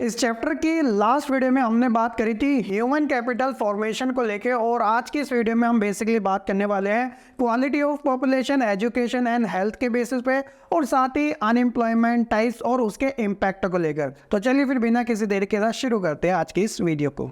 इस चैप्टर की last video में हमने बात करी थी ह्यूमन कैपिटल फॉर्मेशन को लेके, और आज की इस वीडियो में हम बेसिकली बात करने वाले हैं quality of population, education and health के बेसिस पे, और साथ ही अनएम्प्लॉयमेंट टाइप्स और उसके इम्पैक्ट को लेकर। तो चलिए फिर बिना किसी देरी के साथ शुरू करते हैं आज की इस वीडियो को।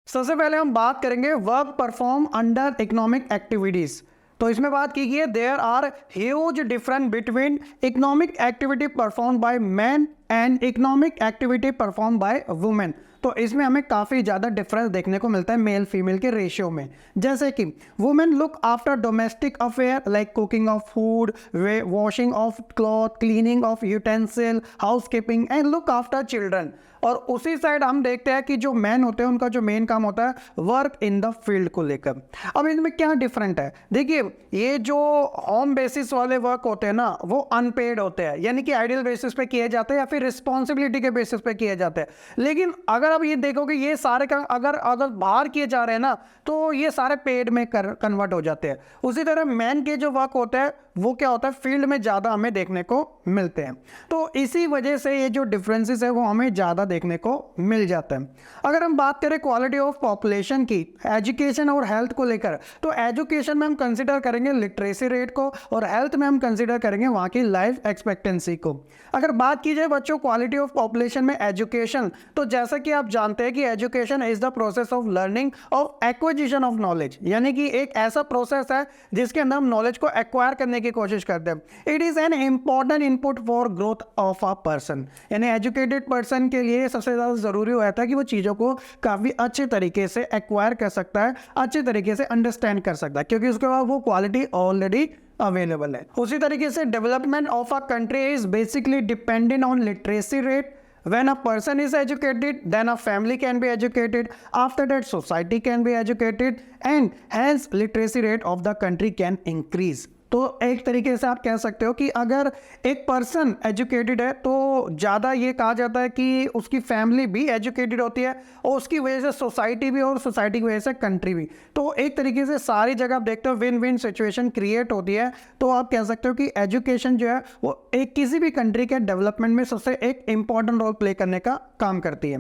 सबसे पहले हम बात करेंगे work perform under economic activities. तो इसमें बात की गई है there are huge difference between economic activity perform by man and economic activity perform by women. तो इसमें हमें काफ़ी ज़्यादा डिफरेंस देखने को मिलता है मेल फीमेल के रेशियो में। जैसे कि women look after domestic affair like cooking of food, washing of cloth, cleaning of utensil, house keeping and look after children. और उसी साइड हम देखते हैं कि जो मैन होते हैं उनका जो मेन काम होता है वर्क इन द फील्ड को लेकर। अब इनमें क्या डिफरेंट है, देखिए ये जो होम बेसिस वाले वर्क होते हैं ना वो अनपेड होते हैं, यानी कि आइडियल बेसिस पे किए जाते हैं या फिर रिस्पॉन्सिबिलिटी के बेसिस पे किए जाते हैं। लेकिन अगर आप ये देखोगे ये सारे काम अगर बाहर किए जा रहे हैं ना तो ये सारे पेड में कन्वर्ट हो जाते हैं। उसी तरह मैन के जो वर्क होता है वो क्या होता है फील्ड में ज़्यादा हमें देखने को मिलते हैं। तो इसी वजह से ये जो डिफरेंसेस है वो हमें ज़्यादा देखने को मिल जाता है। अगर हम बात करें क्वालिटी ऑफ पॉपुलेशन की एजुकेशन और हेल्थ को लेकर, तो एजुकेशन में हम कंसिडर करेंगे लिटरेसी रेट को और हेल्थ में हम कंसिडर करेंगे वहाँ की लाइफ एक्सपेक्टेंसी को। अगर बात की जाए बच्चों क्वालिटी ऑफ पॉपुलेशन में एजुकेशन, तो जैसा कि आप जानते हैं कि education is the process of learning of acquisition of knowledge, यानी कि एक ऐसा प्रोसेस है जिसके अंदर हम नॉलेज को एक्वायर करने की कोशिश करते हैं। It is an important input for growth of a person, यानी एजुकेटेड पर्सन के लिए सबसे ज़्यादा ज़रूरी होता है कि वो चीज़ों को काफ़ी अच्छे तरीके से एक्वायर कर सकता है, अच्छे तरीके से अंडरस्टैंड कर सकता है, क्योंकि उसके बाद वो क्वालिटी ऑलरेडी अवेलेबल है। उसी तरीके से development of a country is basically dependent on literacy rate. When a person is educated, then a family can be educated. After that, society can be educated, and hence literacy rate of the country can increase. तो एक तरीके से आप कह सकते हो कि अगर एक पर्सन एजुकेटेड है तो ज़्यादा ये कहा जाता है कि उसकी फैमिली भी एजुकेटेड होती है और उसकी वजह से सोसाइटी भी, और सोसाइटी की वजह से कंट्री भी। तो एक तरीके से सारी जगह आप देखते हो विन विन सिचुएशन क्रिएट होती है। तो आप कह सकते हो कि एजुकेशन जो है वो एक किसी भी कंट्री के डेवलपमेंट में सबसे एक इंपॉर्टेंट रोल प्ले करने का काम करती है।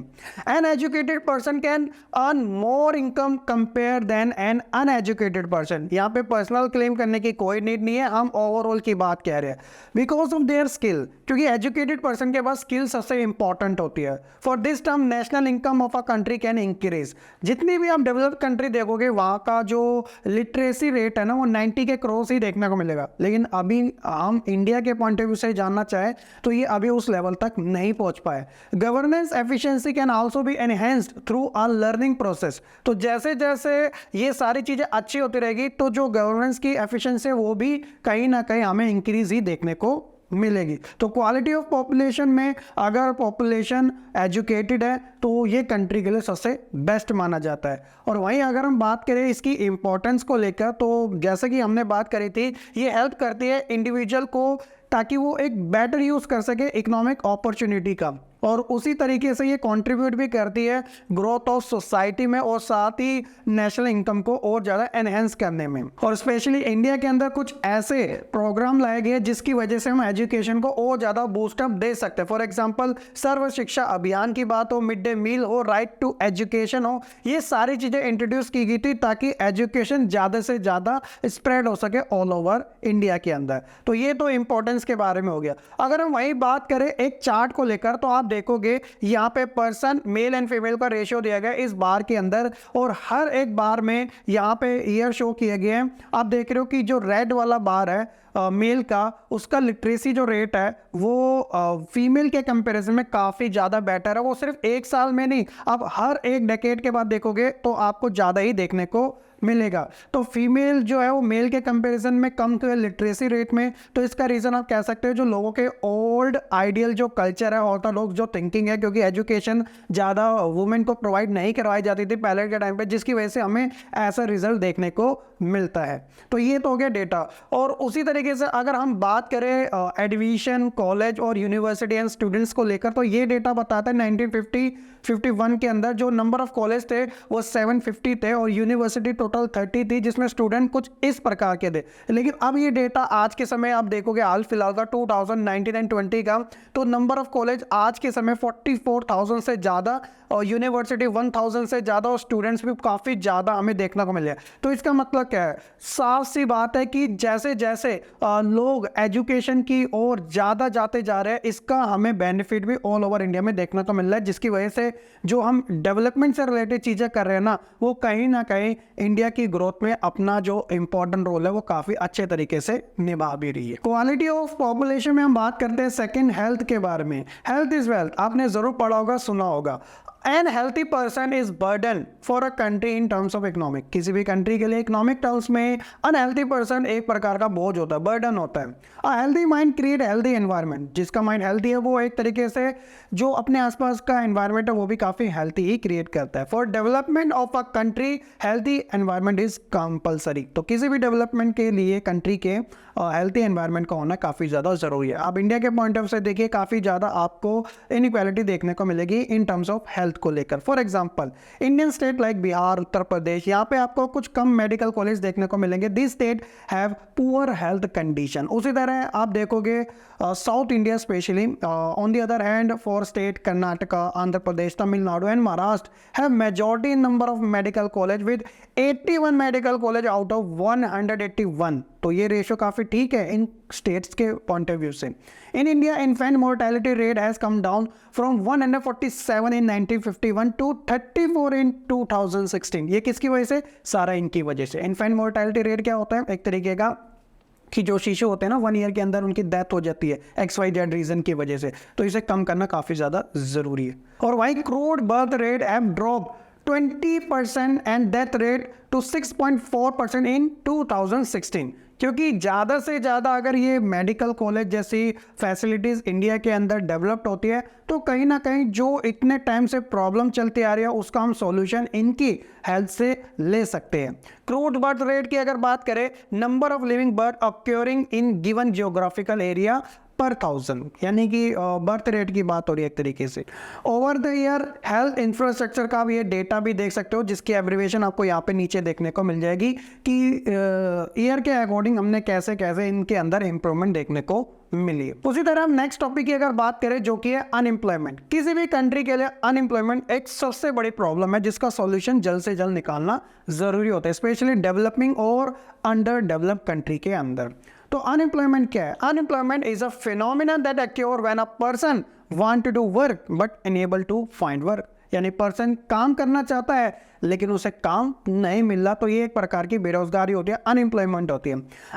An educated person can earn more income compare than an uneducated person. यहाँ पे पर्सनल क्लेम करने की कोई नीड नहीं है, हम ओवरऑल की बात कह रहे हैं। बिकॉज ऑफ देयर स्किल, क्योंकि एजुकेटेड पर्सन के पास स्किल सबसे इंपॉर्टेंट होती है। For this term national income of a country can increase. जितनी भी आप डेवलप्ड कंट्री देखोगे वहाँ का जो लिटरेसी रेट है ना वो 90 के क्रॉस ही देखने को मिलेगा। लेकिन अभी हम इंडिया के पॉइंट ऑफ व्यू से जानना चाहें तो ये अभी उस लेवल तक नहीं पहुँच पाए। Governance efficiency can also be enhanced through a learning process. तो जैसे जैसे ये सारी चीज़ें अच्छी होती रहेगी तो जो गवर्नेंस की एफिशिएंसी है वो भी कहीं ना कहीं हमें इंक्रीज ही देखने को मिलेगी। तो क्वालिटी ऑफ पॉपुलेशन में अगर पॉपुलेशन एजुकेटेड है तो ये कंट्री के लिए सबसे बेस्ट माना जाता है। और वहीं अगर हम बात करें इसकी इम्पोर्टेंस को लेकर, तो जैसे कि हमने बात करी थी ये हेल्प करती है इंडिविजुअल को ताकि वो एक बेटर यूज़ कर सके इकोनॉमिक अपॉर्चुनिटी का, और उसी तरीके से ये कंट्रीब्यूट भी करती है ग्रोथ ऑफ सोसाइटी में और साथ ही नेशनल इनकम को और ज़्यादा एनहेंस करने में। और स्पेशली इंडिया के अंदर कुछ ऐसे प्रोग्राम लाए गए जिसकी वजह से हम एजुकेशन को और ज़्यादा बूस्टअप दे सकते हैं। फॉर एग्जांपल सर्व शिक्षा अभियान की बात हो, मिड डे मील हो, राइट टू एजुकेशन हो, ये सारी चीज़ें इंट्रोड्यूस की गई थी ताकि एजुकेशन ज़्यादा से ज़्यादा स्प्रेड हो सके ऑल ओवर इंडिया के अंदर। तो ये तो इंपॉर्टेंस के बारे में हो गया। अगर हम वही बात करें एक चार्ट को लेकर, तो आप देखोगे यहाँ पे पर्सन मेल एंड फीमेल का रेशियो दिया गया इस बार के अंदर, और हर एक बार में यहाँ पे ईयर शो किए गए हैं। आप देख रहे हो कि जो रेड वाला बार है मेल का, उसका लिटरेसी जो रेट है वो फीमेल के कंपैरिजन में काफ़ी ज़्यादा बेटर है। वो सिर्फ एक साल में नहीं, आप हर एक डेकेड के बाद देखोगे तो आपको ज़्यादा ही देखने को मिलेगा। तो फीमेल जो है वो मेल के कंपैरिजन में कम तो है लिटरेसी रेट में। तो इसका रीज़न आप कह सकते हो जो लोगों के ओल्ड आइडियल जो कल्चर है, और लोग जो थिंकिंग है, क्योंकि एजुकेशन ज़्यादा वुमेन को प्रोवाइड नहीं करवाई जाती थी पहले के टाइम पे, जिसकी वजह से हमें ऐसा रिजल्ट देखने को मिलता है। तो ये तो हो गया डेटा। और उसी तरीके से अगर हम बात करें एडमिशन कॉलेज और यूनिवर्सिटी एंड स्टूडेंट्स को लेकर, तो ये डेटा बताता है 1951 के अंदर जो नंबर ऑफ कॉलेज थे वो 750 थे और यूनिवर्सिटी टोटल 30 थी, जिसमें स्टूडेंट कुछ इस प्रकार के थे। लेकिन अब ये डेटा आज के समय आप देखोगे हाल फिलहाल का 2019 एंड 20 का, तो नंबर ऑफ कॉलेज आज के समय 44,000 से ज़्यादा और यूनिवर्सिटी 1000 से ज़्यादा और स्टूडेंट्स भी काफ़ी ज़्यादा हमें देखने को मिले। तो इसका मतलब क्या है, साफ सी बात है कि जैसे जैसे लोग एजुकेशन की ओर ज़्यादा जाते जा रहे हैं, इसका हमें बेनिफिट भी ऑल ओवर इंडिया में देखने को मिल रहा है, जिसकी वजह से जो हम डेवलपमेंट से रिलेटेड चीज़ें कर रहे हैं ना, वो कहीं ना कहीं इंडिया की ग्रोथ में अपना जो इंपॉर्टेंट रोल है वो काफ़ी अच्छे तरीके से निभा भी रही है। क्वालिटी ऑफ पॉपुलेशन में हम बात करते हैं सेकंड हेल्थ के बारे में। हेल्थ इज वेल्थ, आपने ज़रूर पढ़ा होगा, सुना होगा। An healthy person is burden for a country in terms of economic. किसी भी कंट्री के लिए इकोनॉमिक टर्म्स में अनहेल्थी पर्सन एक प्रकार का बोझ होता है, बर्डन होता है। A healthy mind create healthy environment. जिसका माइंड हेल्थी है वो एक तरीके से जो अपने आसपास का एनवायरनमेंट है वो भी काफ़ी हेल्थी ही क्रिएट करता है। For development of a country healthy environment is compulsory. तो किसी भी डेवलपमेंट के लिए कंट्री के हेल्थी एनवायरनमेंट का होना काफ़ी ज़्यादा ज़रूरी है। अब इंडिया के पॉइंट ऑफ से देखिए, काफ़ी ज़्यादा आपको इनइक्वालिटी देखने को मिलेगी इन टर्म्स ऑफ हेल्थ को लेकर। For example Indian state like Bihar, Uttar Pradesh, यहाँ पे आपको कुछ कम मेडिकल कॉलेज देखने को मिलेंगे। This state have poor health condition. उसी तरह आप देखोगे South India specially. On the other hand for state Karnataka, Andhra Pradesh, Tamil Nadu and Maharashtra have majority in number of medical college with 81 medical college out of 181। तो ये रेशियो काफ़ी ठीक है इन स्टेट्स के पॉइंट ऑफ व्यू से। In India infant mortality rate has come down from 147 in 1951 to 34 इन 2016। ये किसकी वजह से? सारा इनकी वजह से। इन्फेंट मोर्टेलिटी रेट क्या होता है? एक तरीके का कि जो शिशु होते हैं ना 1 ईयर के अंदर उनकी डेथ हो जाती है XYZ रीजन की वजह से, तो इसे कम करना काफ़ी ज़्यादा ज़रूरी है। और वहीं crude birth rate have drop 20% and death rate to 6.4% in 2016। क्योंकि ज़्यादा से ज़्यादा अगर ये मेडिकल कॉलेज जैसी फैसिलिटीज़ इंडिया के अंदर डेवलप्ड होती है तो कहीं ना कहीं जो इतने टाइम से प्रॉब्लम चलती आ रही है उसका हम सॉल्यूशन इनकी हेल्थ से ले सकते हैं। क्रूड बर्थ रेट की अगर बात करें, number of living birth occurring in given geographical area पर 1000, यानी कि बर्थ रेट की बात हो रही है एक तरीके से। Over the year health infrastructure का भी ये डेटा भी देख सकते हो, जिसकी एब्रिवेशन आपको यहाँ पे नीचे देखने को मिल जाएगी कि ईयर के अकॉर्डिंग हमने कैसे कैसे इनके अंदर इंप्रूवमेंट देखने को मिली। उसी तरह हम नेक्स्ट टॉपिक की अगर बात करें जो कि है अनएम्प्लॉयमेंट। किसी भी कंट्री के लिए अनएम्प्लॉयमेंट एक सबसे बड़ी प्रॉब्लम है जिसका सॉल्यूशन जल्द से जल्द निकालना जरूरी होता है, स्पेशली डेवलपिंग और अंडर डेवलप्ड कंट्री के अंदर। तो अनएम्प्लॉयमेंट क्या है? Unemployment is a phenomenon that occur when a person want to do work but unable to find work. यानी पर्सन काम करना चाहता है लेकिन उसे काम नहीं मिल रहा, तो ये एक प्रकार की बेरोजगारी होती है, अनएम्प्लॉयमेंट होती है।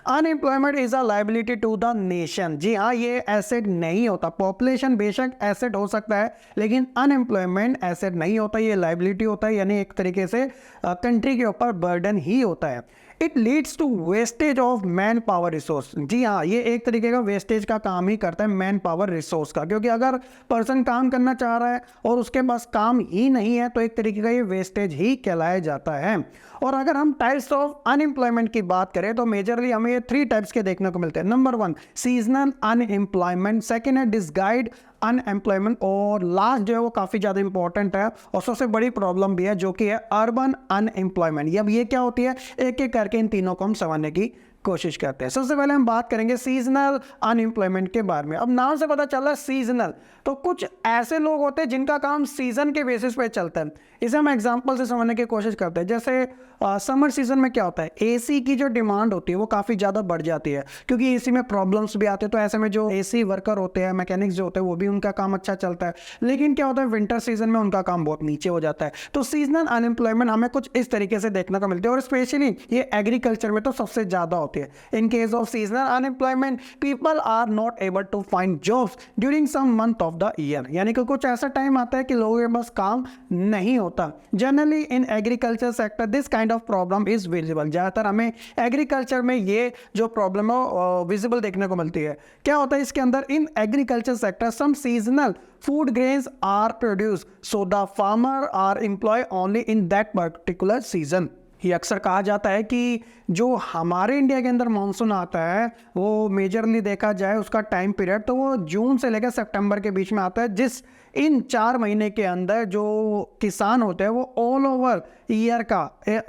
Unemployment is a liability to the nation. जी हाँ, ये एसेट नहीं होता। पॉपुलेशन बेशक एसेट हो सकता है लेकिन अनएम्प्लॉयमेंट एसेट नहीं होता, ये लायबिलिटी होता है, यानी एक तरीके से कंट्री के ऊपर बर्डन ही होता है। It leads to wastage of man power resource. जी हाँ, ये एक तरीके का वेस्टेज का काम ही करता है मैन पावर रिसोर्स का, क्योंकि अगर पर्सन काम करना चाह रहा है और उसके पास काम ही नहीं है तो एक तरीके का ये वेस्टेज ही कहलाया जाता है। और अगर हम टाइप्स ऑफ अनएम्प्लॉयमेंट की बात करें तो मेजरली हमें ये 3 टाइप्स के देखने को मिलते हैं। नंबर 1 सीजनल अनएम्प्लॉयमेंट, सेकेंड है डिसगाइड अनएम्प्लॉयमेंट, और लास्ट जो है वो काफ़ी ज़्यादा इंपॉर्टेंट है और सबसे बड़ी प्रॉब्लम भी है जो कि है अर्बन अनएम्प्लॉयमेंट। अब ये क्या होती है, एक एक करके इन तीनों को हम समझने की कोशिश करते हैं। सबसे पहले हम बात करेंगे सीजनल अनएम्प्लॉयमेंट के बारे में। अब नाम से पता चल रहा है सीजनल, तो कुछ ऐसे लोग होते हैं जिनका काम सीजन के बेसिस पे चलता है। इसे हम एग्जांपल से समझने की कोशिश करते हैं। जैसे समर सीजन में क्या होता है, एसी की जो डिमांड होती है वो काफ़ी ज़्यादा बढ़ जाती है क्योंकि एसी में प्रॉब्लम्स भी आते हैं, तो ऐसे में जो एसी वर्कर होते हैं, मैकेनिक्स जो होते हैं, वो भी उनका काम अच्छा चलता है। लेकिन क्या होता है, विंटर सीजन में उनका काम बहुत नीचे हो जाता है। तो सीजनल अनएम्प्लॉयमेंट हमें कुछ इस तरीके से देखने को मिलती है और स्पेशली ये एग्रीकल्चर में तो सबसे ज़्यादा होती है। In case of seasonal unemployment people are not able to find jobs during some month of the year, यानी कि कुछ ऐसा टाइम आता है कि लोगों के पास काम नहीं होता। Generally in agriculture sector this kind of problem is visible. ज़्यादातर हमें एग्रीकल्चर में ये जो प्रॉब्लम है विजिबल देखने को मिलती है। क्या होता है इसके अंदर, in agriculture sector some seasonal food grains are produce so the farmer are employ only in that particular season. ये अक्सर कहा जाता है कि जो हमारे इंडिया के अंदर मानसून आता है वो मेजरली देखा जाए उसका टाइम पीरियड तो वो जून से लेकर सितंबर के बीच में आता है, जिस इन 4 महीने के अंदर जो किसान होते हैं वो ऑल ओवर ईयर का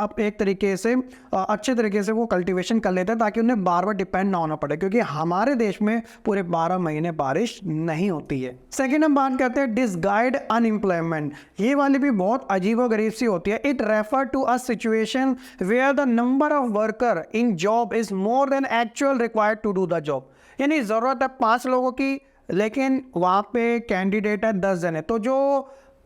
अब एक तरीके से अच्छे तरीके से वो कल्टीवेशन कर लेते हैं, ताकि उन्हें बार बार डिपेंड ना होना पड़े, क्योंकि हमारे देश में पूरे 12 महीने बारिश नहीं होती है। सेकेंड हम बात करते हैं डिसगाइड अनएम्प्लॉयमेंट। ये वाली भी बहुत अजीबोगरीब सी होती है। It refer to a situation where the number of worker in job is more than actual required to do the job. यानी ज़रूरत है 5 लोगों की, लेकिन वहाँ पे कैंडिडेट है 10 जने, तो जो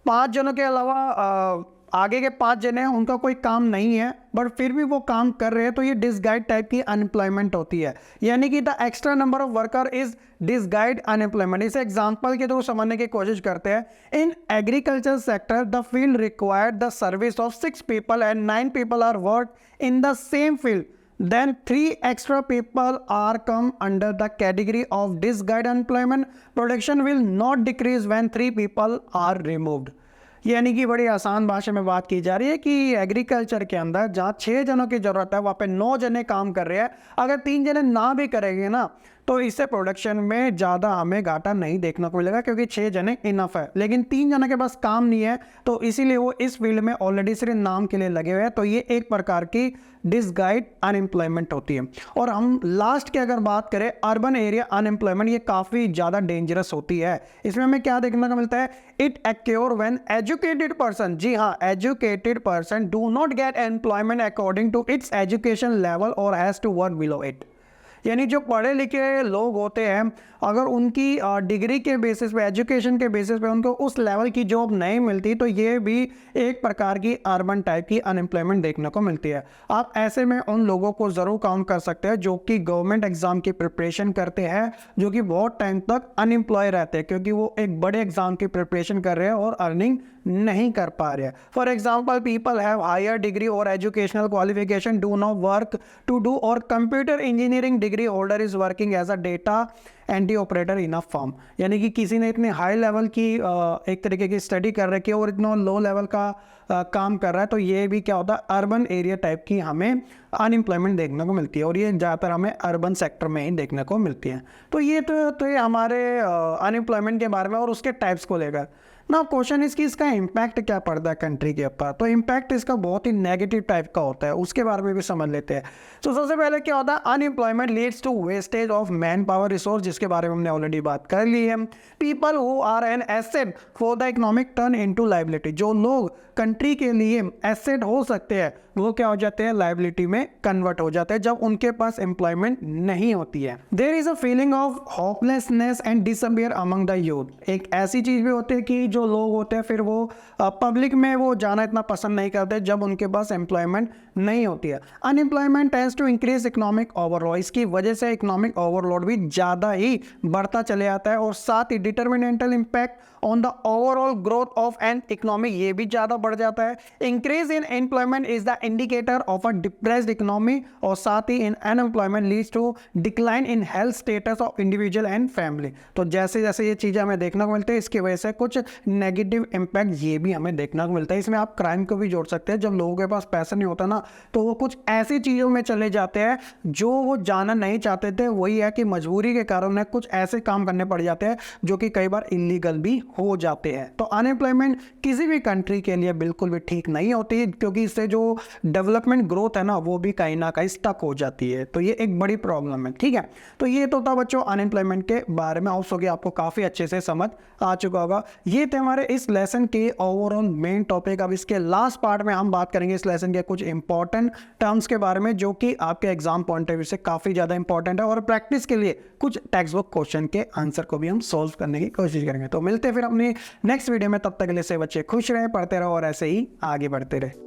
5 जनों के अलावा आगे के 5 जने हैं उनका कोई काम नहीं है, बट फिर भी वो काम कर रहे हैं, तो ये डिसगाइड टाइप की अनएम्प्लॉयमेंट होती है। यानी कि the extra number of worker is disguised unemployment. इसे एग्जांपल के थ्रू समझने की कोशिश करते हैं। In agriculture sector the field required the service of 6 people and 9 people are worked in the same field, then 3 extra people are come under the category of disguised unemployment. Production will not decrease when 3 people are removed. यानी कि बड़ी आसान भाषा में बात की जा रही है कि एग्रीकल्चर के अंदर जहाँ 6 जनों की ज़रूरत है वहाँ पे 9 जने काम कर रहे हैं। अगर 3 जने ना भी करेंगे ना, तो इससे प्रोडक्शन में ज़्यादा हमें घाटा नहीं देखने को मिलेगा, क्योंकि 6 जने इनफ है। लेकिन 3 जने के पास काम नहीं है, तो इसीलिए वो इस फील्ड में ऑलरेडी सिर्फ नाम के लिए लगे हुए हैं। तो ये एक प्रकार की डिसगाइड अनएम्प्लॉयमेंट होती है। और हम लास्ट की अगर बात करें अर्बन एरिया अनएम्प्लॉयमेंट, ये काफ़ी ज़्यादा डेंजरस होती है। इसमें हमें क्या देखने को मिलता है? It occur when educated person, जी हाँ, educated person do not get employment according to its education level और has to work below it. यानी जो पढ़े लिखे लोग होते हैं, अगर उनकी डिग्री के बेसिस पे, एजुकेशन के बेसिस पे उनको उस लेवल की जॉब नहीं मिलती, तो ये भी एक प्रकार की अर्बन टाइप की अनएम्प्लॉयमेंट देखने को मिलती है। आप ऐसे में उन लोगों को ज़रूर काउंट कर सकते हैं जो कि गवर्नमेंट एग्जाम की प्रिपरेशन करते हैं, जो कि बहुत टाइम तक अनएम्प्लॉय रहते हैं, क्योंकि वो एक बड़े एग्जाम की प्रिपरेशन कर रहे हैं और अर्निंग नहीं कर पा रहे हैं। For example, people have higher degree और educational qualification do not work to do, और computer engineering degree holder is working as a data entry operator in a firm. यानी कि किसी ने इतने हाई लेवल की एक तरीके की स्टडी कर रखी है और इतना लो लेवल का काम कर रहा है, तो ये भी क्या होता है? अर्बन एरिया टाइप की हमें अनएम्प्लॉयमेंट देखने को मिलती है, और ये ज़्यादातर हमें अर्बन सेक्टर में ही देखने को मिलती है। तो ये हमारे अनएम्प्लॉयमेंट के बारे में और उसके टाइप्स को लेकर। ना क्वेश्चन इसकी इसका इम्पैक्ट क्या पड़ता है कंट्री के ऊपर? तो इम्पैक्ट इसका बहुत ही नेगेटिव टाइप का होता है, उसके बारे में भी समझ लेते हैं। तो सबसे पहले क्या होता है? Unemployment leads to wastage of man power resource, जिसके बारे में हमने ऑलरेडी बात कर ली है। People who are an asset for the economic turn into liability, जो लोग कंट्री के लिए एसेट हो सकते हैं, वो क्या हो जाते हैं? लायबिलिटी में कन्वर्ट हो जाते हैं जब उनके पास एम्प्लॉयमेंट नहीं होती है। There is a feeling of hopelessness and disappear among the youth. एक ऐसी चीज़ भी होती है कि जो लोग होते हैं फिर वो पब्लिक में वो जाना इतना पसंद नहीं करते जब उनके पास एम्प्लॉयमेंट नहीं होती है। Unemployment tends to increase economic overload, इसकी वजह से इकोनॉमिक ओवरलोड भी ज़्यादा ही बढ़ता चले आता है, और साथ ही detrimental impact on the overall growth of an economy, ये भी ज़्यादा बढ़ जाता है। Increase in employment is the indicator of a depressed economy, और साथ ही in unemployment leads to decline in health status of individual and family. तो जैसे जैसे ये चीज़ें हमें देखने को मिलती है, इसकी वजह से कुछ नेगेटिव इम्पैक्ट ये भी हमें देखने को मिलता है। इसमें आप क्राइम को भी जोड़ सकते हैं। जब लोगों के पास पैसा नहीं होता ना, तो वो कुछ ऐसी चीज़ों में चले जाते हैं जो वो जाना नहीं चाहते थे। वही है कि मजबूरी के कारण उन्हें कुछ ऐसे काम करने पड़ जाते हैं जो कि कई बार इलीगल भी हो जाते हैं। तो अनएम्प्लॉयमेंट किसी भी कंट्री के लिए बिल्कुल भी ठीक नहीं होती, क्योंकि इससे जो डेवलपमेंट ग्रोथ है ना, वो भी कहीं ना कहीं स्टक हो जाती है। तो ये एक बड़ी प्रॉब्लम है। ठीक है, तो ये तो था बच्चों अनएम्प्लॉयमेंट के बारे में। होप्स हो कि आपको काफ़ी अच्छे से समझ आ चुका होगा। ये थे हमारे इस लेसन के ओवरऑल मेन टॉपिक। अब इसके लास्ट पार्ट में हम बात करेंगे इस लेसन के कुछ इंपॉर्टेंट टर्म्स के बारे में, जो कि आपके एग्जाम पॉइंट ऑफ व्यू से काफ़ी ज़्यादा इंपॉर्टेंट है, और प्रैक्टिस के लिए कुछ टेक्स्ट बुक क्वेश्चन के आंसर को भी हम सोल्व करने की कोशिश करेंगे। तो मिलते हैं फिर अपनी नेक्स्ट वीडियो में। तब तक के लिए से बच्चे खुश रहे, पढ़ते रहो और ऐसे ही आगे बढ़ते रहे।